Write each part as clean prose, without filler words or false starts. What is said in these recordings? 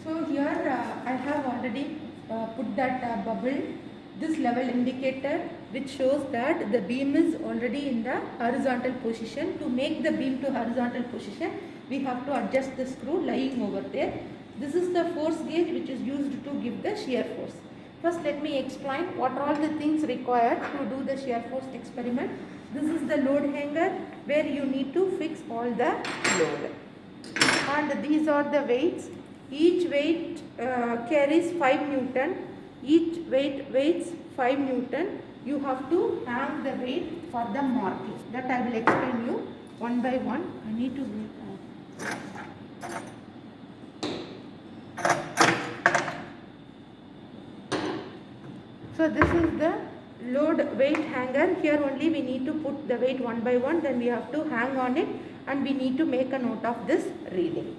So here I have already put that bubble, this level indicator, which shows that the beam is already in the horizontal position. To make the beam to horizontal position, we have to adjust the screw lying over there. This is the force gauge which is used to give the shear force. First let me explain what are all the things required to do the shear force experiment. This is the load hanger where you need to fix all the load. And these are the weights. Each weight carries 5 Newton. Each weight weighs 5 Newton. You have to hang the weight for the marking. That I will explain you one by one. I need to make So this is the load weight hanger. Here only we need to put the weight one by one. Then we have to hang on it and we need to make a note of this reading.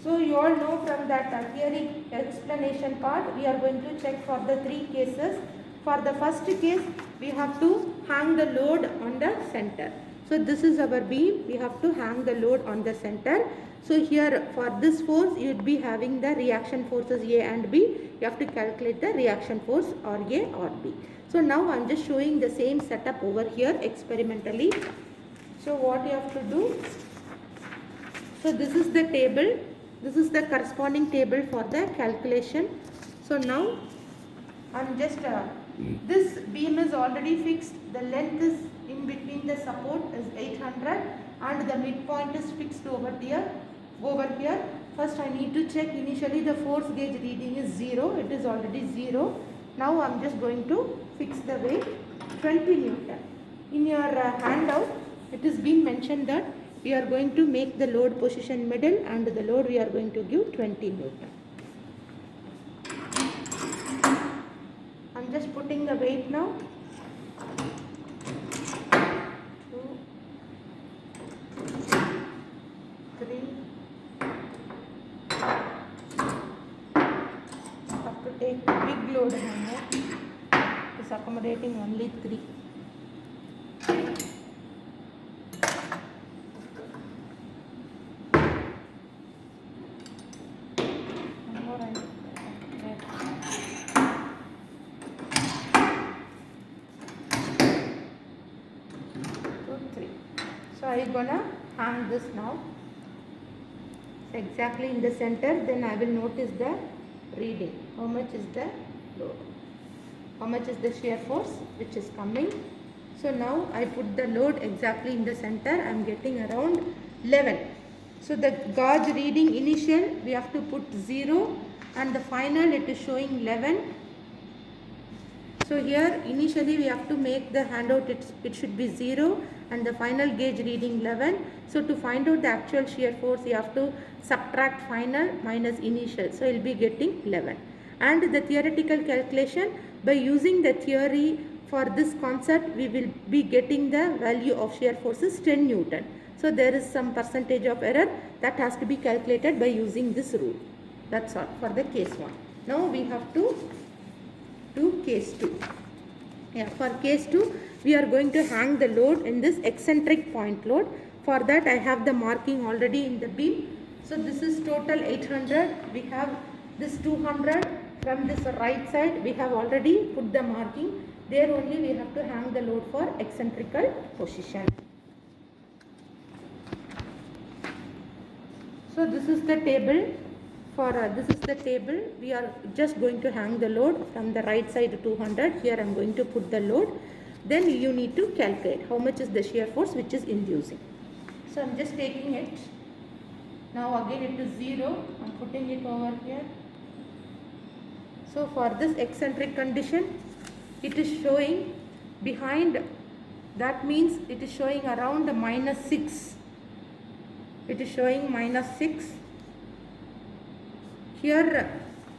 So you all know from that theory explanation part, we are going to check for the 3 cases. For the first case, we have to hang the load on the center. So this is our beam, we have to hang the load on the center. So here for this force, you would be having the reaction forces A and B. You have to calculate the reaction force or A or B. So now I am just showing the same setup over here experimentally. So what you have to do, so this is the table. This is the corresponding table for the calculation. So now I am just, this beam is already fixed. The length is in between the support is 800 and the midpoint is fixed over here. First I need to check initially the force gauge reading is 0. It is already 0. Now I am just going to fix the weight 20 Newton. In your handout it is being mentioned that we are going to make the load position middle and the load we are going to give 20 Newton. I am just putting the weight now. 2, 3. Have to take the big load hanger. It is accommodating only 3. So I am gonna hang this now. So exactly in the center. Then I will notice the reading. How much is the load? How much is the shear force which is coming? So now I put the load exactly in the center. I am getting around 11. So the gauge reading initial we have to put 0 and the final it is showing 11. So here initially we have to make the handout, it should be 0 and the final gauge reading 11. So to find out the actual shear force you have to subtract final minus initial. So you will be getting 11. And the theoretical calculation, by using the theory for this concept we will be getting the value of shear force is 10 Newton. So there is some percentage of error that has to be calculated by using this rule. That's all for the case 1. Now we have to do case 2. Yeah, for case 2 we are going to hang the load in this eccentric point load. For that I have the marking already in the beam. So this is total 800. We have this 200 from this right side. We have already put the marking. There only we have to hang the load for eccentrical position. So this is the table. For this is the table. We are just going to hang the load from the right side 200. Here I am going to put the load. Then you need to calculate how much is the shear force which is inducing. So I am just taking it. Now again it is 0. I am putting it over here. So for this eccentric condition it is showing behind, that means it is showing around minus 6. It is showing minus 6. Here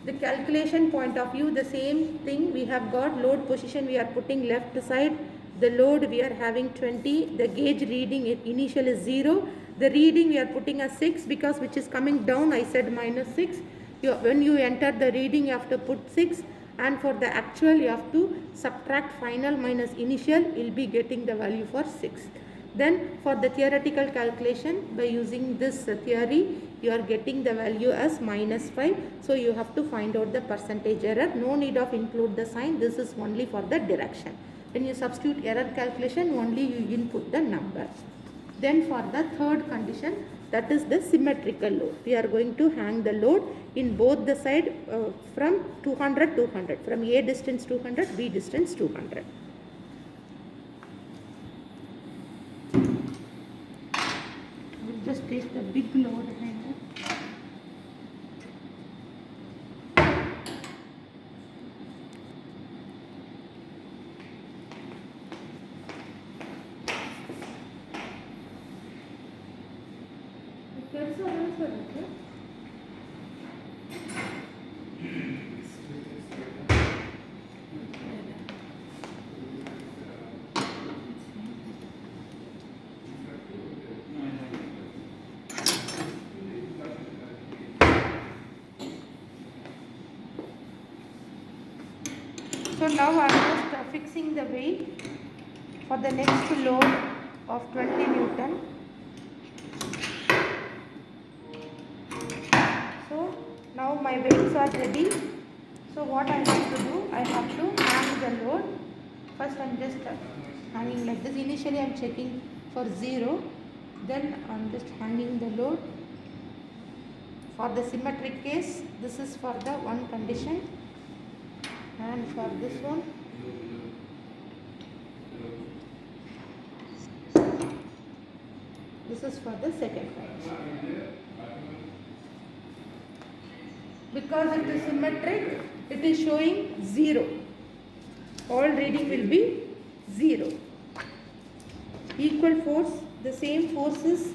the calculation point of view, the same thing, we have got load position, we are putting left side, the load we are having 20, the gauge reading initial is 0, the reading we are putting as 6 because which is coming down I said minus 6. When you enter the reading you have to put 6 and for the actual you have to subtract final minus initial, you will be getting the value for 6. Then for the theoretical calculation, by using this theory, you are getting the value as -5. So you have to find out the percentage error. No need of include the sign. This is only for the direction. When you substitute error calculation, only you input the number. Then for the third condition, that is the symmetrical load. We are going to hang the load in both the side from 200 200, from A distance 200, B distance 200. We'll just take the big load hanger. So now I am just fixing the weight for the next load of 20 Newton. So now my weights are ready. So what I have to do, I have to hang the load. First I am just hanging like this. Initially I am checking for 0. Then I am just hanging the load. For the symmetric case, this is for the one condition. And for this one, this is for the second condition. Because it is symmetric, it is showing 0. All reading will be 0. Equal force, the same forces,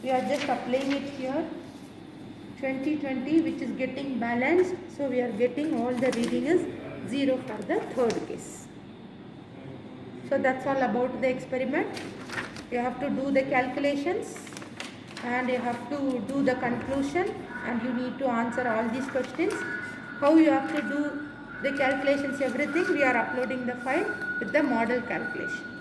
we are just applying it here. 20 which is getting balanced, so we are getting all the reading is 0 for the third case. So that's all about the experiment. You have to do the calculations and you have to do the conclusion, and you need to answer all these questions. How you have to do the calculations, everything, we are uploading the file with the model calculation.